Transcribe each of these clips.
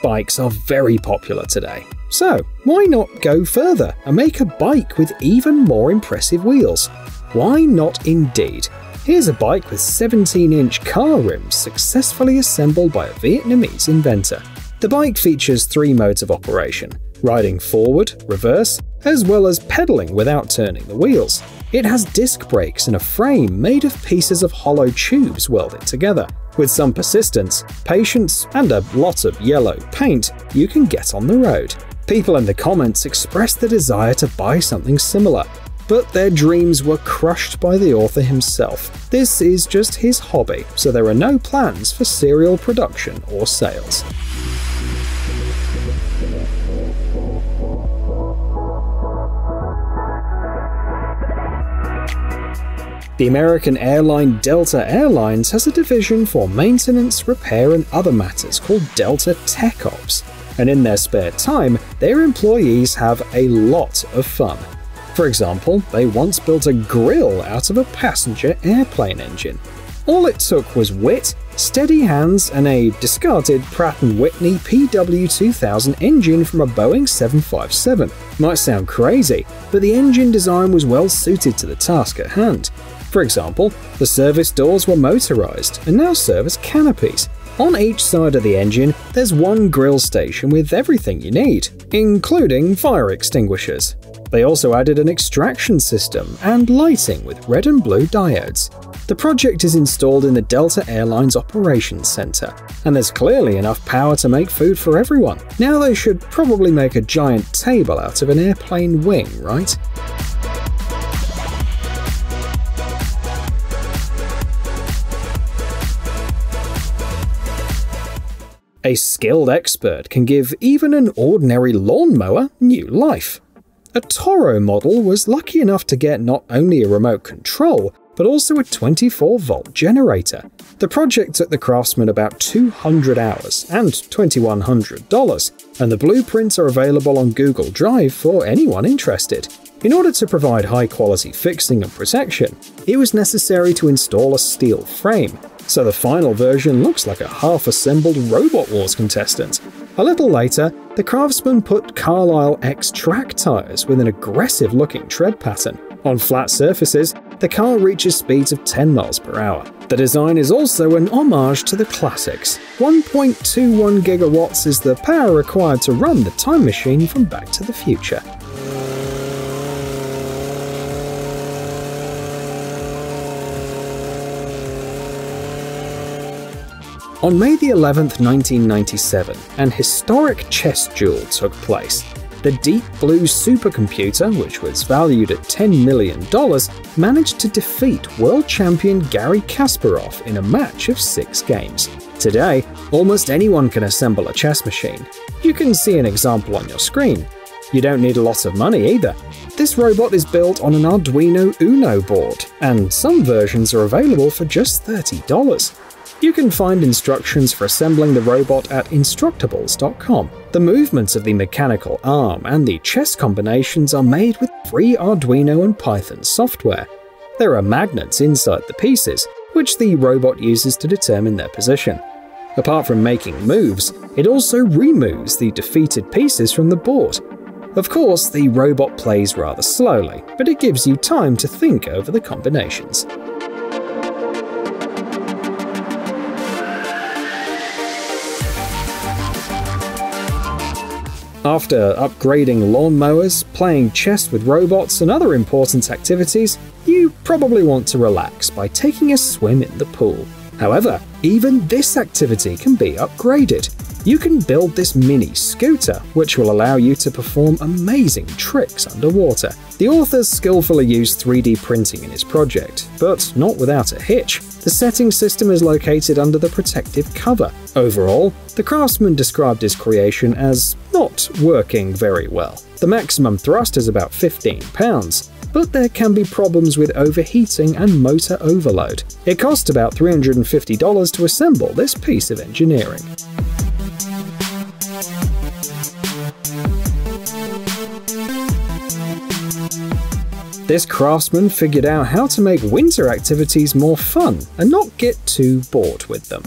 bikes are very popular today. So, why not go further and make a bike with even more impressive wheels? Why not indeed? Here's a bike with 17-inch car rims successfully assembled by a Vietnamese inventor. The bike features 3 modes of operation: riding forward, reverse, as well as pedaling without turning the wheels. It has disc brakes and a frame made of pieces of hollow tubes welded together. With some persistence, patience, and a lot of yellow paint, you can get on the road. People in the comments expressed the desire to buy something similar, but their dreams were crushed by the author himself. This is just his hobby, so there are no plans for serial production or sales. The American airline Delta Airlines has a division for maintenance, repair, and other matters called Delta Tech Ops, and in their spare time, their employees have a lot of fun. For example, they once built a grill out of a passenger airplane engine. All it took was wit, steady hands, and a discarded Pratt & Whitney PW2000 engine from a Boeing 757. Might sound crazy, but the engine design was well suited to the task at hand. For example, the service doors were motorized and now serve as canopies. On each side of the engine, there's one grill station with everything you need, including fire extinguishers. They also added an extraction system and lighting with red and blue diodes. The project is installed in the Delta Airlines Operations Center, and there's clearly enough power to make food for everyone. Now they should probably make a giant table out of an airplane wing, right? A skilled expert can give even an ordinary lawnmower new life. A Toro model was lucky enough to get not only a remote control, but also a 24-volt generator. The project took the craftsman about 200 hours and $2,100, and the blueprints are available on Google Drive for anyone interested. In order to provide high-quality fixing and protection, it was necessary to install a steel frame, so the final version looks like a half-assembled Robot Wars contestant. A little later, the craftsman put Carlisle X track tires with an aggressive-looking tread pattern. On flat surfaces, the car reaches speeds of 10 miles per hour. The design is also an homage to the classics. 1.21 gigawatts is the power required to run the time machine from Back to the Future. On May the 11th, 1997, an historic chess duel took place. The Deep Blue supercomputer, which was valued at $10 million, managed to defeat world champion Garry Kasparov in a match of 6 games. Today, almost anyone can assemble a chess machine. You can see an example on your screen. You don't need a lot of money either. This robot is built on an Arduino Uno board, and some versions are available for just $30. You can find instructions for assembling the robot at Instructables.com. The movements of the mechanical arm and the chess combinations are made with free Arduino and Python software. There are magnets inside the pieces, which the robot uses to determine their position. Apart from making moves, it also removes the defeated pieces from the board. Of course, the robot plays rather slowly, but it gives you time to think over the combinations. After upgrading lawnmowers, playing chess with robots, and other important activities, you probably want to relax by taking a swim in the pool. However, even this activity can be upgraded. You can build this mini scooter, which will allow you to perform amazing tricks underwater. The author skillfully used 3D printing in his project, but not without a hitch. The setting system is located under the protective cover. Overall, the craftsman described his creation as not working very well. The maximum thrust is about 15 pounds, but there can be problems with overheating and motor overload. It cost about $350 to assemble this piece of engineering. This craftsman figured out how to make winter activities more fun and not get too bored with them.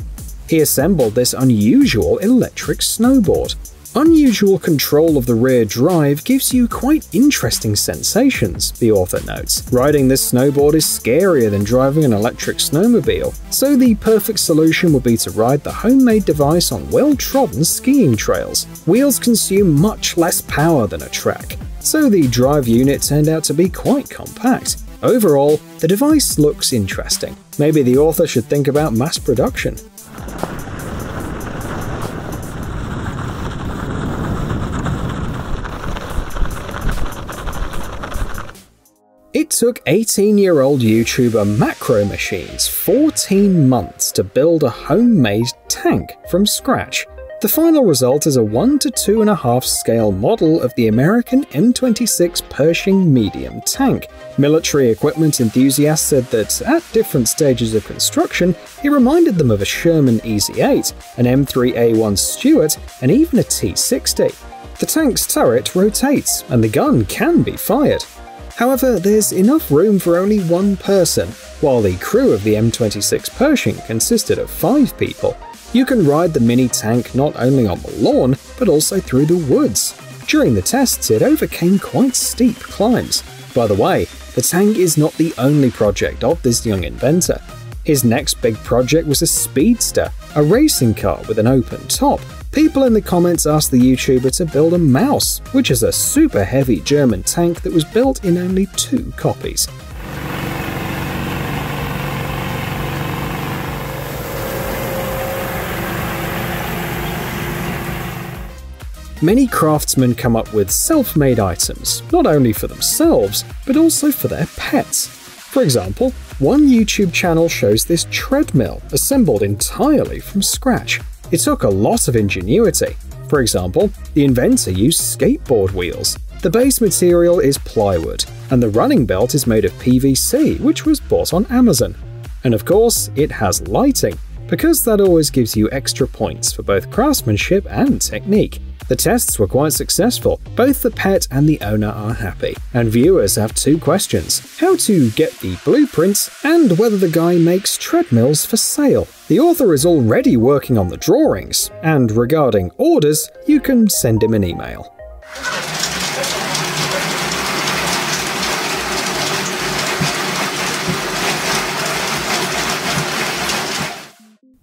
He assembled this unusual electric snowboard. Unusual control of the rear drive gives you quite interesting sensations, the author notes. Riding this snowboard is scarier than driving an electric snowmobile, so the perfect solution would be to ride the homemade device on well-trodden skiing trails. Wheels consume much less power than a track, so the drive unit turned out to be quite compact. Overall, the device looks interesting. Maybe the author should think about mass production. It took 18-year-old YouTuber Macro Machines 14 months to build a homemade tank from scratch. The final result is a 1 to 2.5 scale model of the American M26 Pershing medium tank. Military equipment enthusiasts said that at different stages of construction, it reminded them of a Sherman Easy-8, an M3A1 Stuart, and even a T-60. The tank's turret rotates, and the gun can be fired. However, there's enough room for only one person, while the crew of the M26 Pershing consisted of 5 people. You can ride the mini tank not only on the lawn, but also through the woods. During the tests, it overcame quite steep climbs. By the way, the tank is not the only project of this young inventor. His next big project was a speedster, a racing car with an open top. People in the comments asked the YouTuber to build a Mouse, which is a super heavy German tank that was built in only 2 copies. Many craftsmen come up with self-made items, not only for themselves, but also for their pets. For example, one YouTube channel shows this treadmill assembled entirely from scratch. It took a lot of ingenuity. For example, the inventor used skateboard wheels. The base material is plywood, and the running belt is made of PVC, which was bought on Amazon. And of course, it has lighting, because that always gives you extra points for both craftsmanship and technique. The tests were quite successful. Both the pet and the owner are happy, and viewers have 2 questions: how to get the blueprints, and whether the guy makes treadmills for sale. The author is already working on the drawings, and regarding orders, you can send him an email.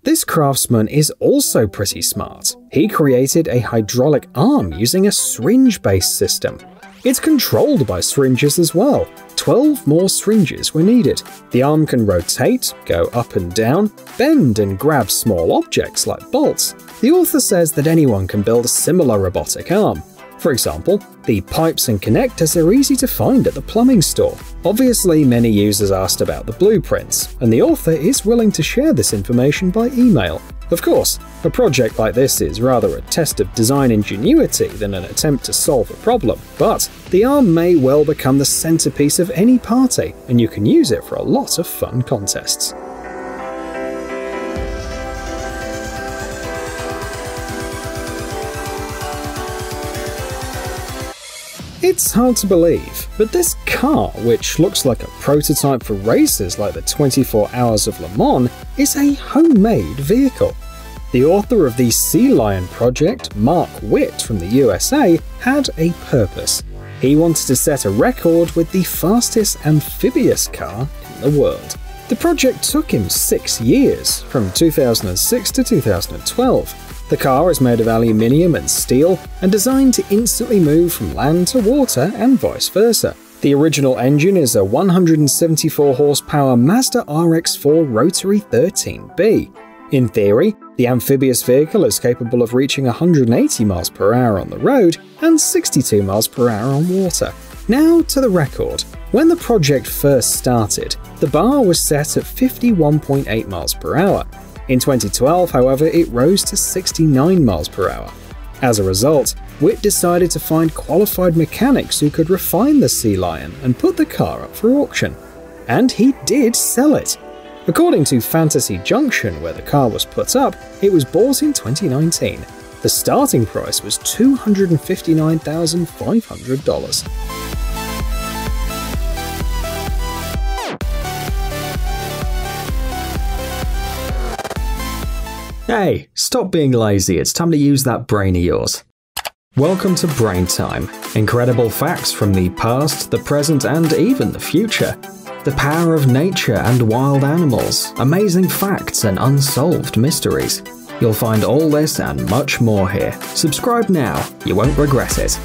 This craftsman is also pretty smart. He created a hydraulic arm using a syringe-based system. It's controlled by syringes as well. 12 more syringes were needed. The arm can rotate, go up and down, bend and grab small objects like bolts. The author says that anyone can build a similar robotic arm. For example, the pipes and connectors are easy to find at the plumbing store. Obviously, many users asked about the blueprints, and the author is willing to share this information by email. Of course, a project like this is rather a test of design ingenuity than an attempt to solve a problem, but the arm may well become the centerpiece of any party, and you can use it for a lot of fun contests. It's hard to believe, but this car, which looks like a prototype for races like the 24 Hours of Le Mans, is a homemade vehicle. The author of the Sea Lion project, Mark Witt from the USA, had a purpose. He wanted to set a record with the fastest amphibious car in the world. The project took him 6 years, from 2006 to 2012. The car is made of aluminium and steel and designed to instantly move from land to water and vice versa. The original engine is a 174 horsepower Mazda RX-4 rotary 13B. In theory, the amphibious vehicle is capable of reaching 180 miles per hour on the road and 62 miles per hour on water. Now to the record. When the project first started, the bar was set at 51.8 miles per hour. In 2012, however, it rose to 69 miles per hour. As a result, Witt decided to find qualified mechanics who could refine the Sea Lion and put the car up for auction. And he did sell it. According to Fantasy Junction, where the car was put up, it was bought in 2019. The starting price was $259,500. Hey, stop being lazy, it's time to use that brain of yours. Welcome to Brain Time. Incredible facts from the past, the present, and even the future. The power of nature and wild animals, amazing facts and unsolved mysteries. You'll find all this and much more here. Subscribe now, you won't regret it.